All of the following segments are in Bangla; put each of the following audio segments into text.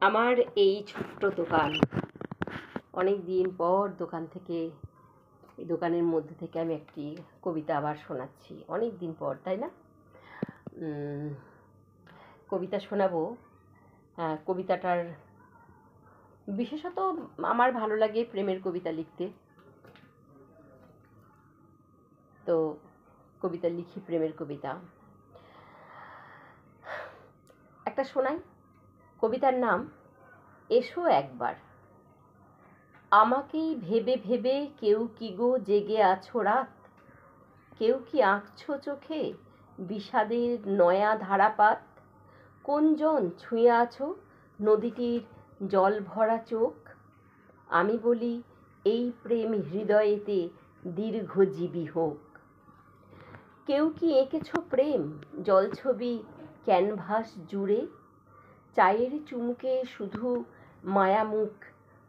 আমার এই ছোট্ট দোকান, অনেক দিন পর দোকান থেকে, এই দোকানের মধ্যে থেকে আমি একটি কবিতা আবার শোনাচ্ছি। অনেক দিন পর, তাই না? কবিতা শোনাবো। কবিতাটার বিশেষত আমার ভালো লাগে প্রেমের কবিতা লিখতে, তো কবিতা লিখি, প্রেমের কবিতা একটা শোনাই। কবিতার নাম এসো একবার। আমাকেই ভেবে ভেবে কেউ কি গো জেগে আছো রাত? কেউ কি আঁকছো চোখে বিষাদের নয়া ধারাপাত? কোনজন ছুঁয়ে আছো নদীটির জল ভরা চোখ? আমি বলি এই প্রেম হৃদয়েতে দীর্ঘজীবী হোক। কেউ কি এঁকেছো প্রেম জলছবি ক্যানভাস জুড়ে? চায়ের চুমুকে শুধু মায়ামুখ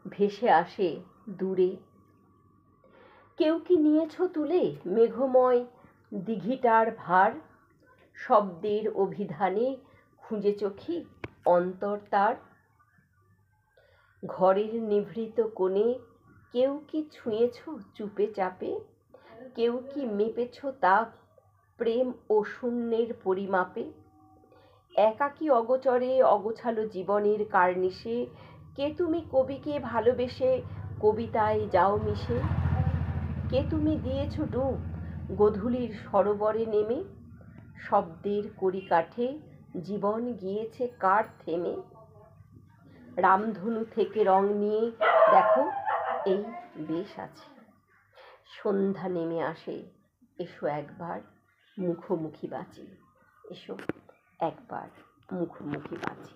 ভেসে আসে দূরে। কেউ কি নিয়েছো তুলে মেঘময় দিঘিটার ভার? শব্দের অভিধানে খুঁজে চোখে অন্তর তার। ঘরের নিভৃত কোণে কেউ কি ছুঁয়েছো চুপে চাপে? কেউ কি মেপেছো তাপ প্রেম ও শূন্যের পরিমাপে? একাকী অগোচরে অগোছালো জীবনের কার্নিশে কে তুমি কবিকে ভালোবেসে কবিতায় যাও মিশে? কে তুমি দিয়েছো ডুব গোধূলির সরোবরে নেমে? শব্দের কড়িকাঠে জীবন গিয়েছে কার থেমে? রামধনু থেকে রং নিয়ে দেখো এই বেশ আছে। সন্ধ্যা নেমে আসে, এসো একবার মুখোমুখি বাঁচি। এসো একবার মুখোমুখি বাঁচি।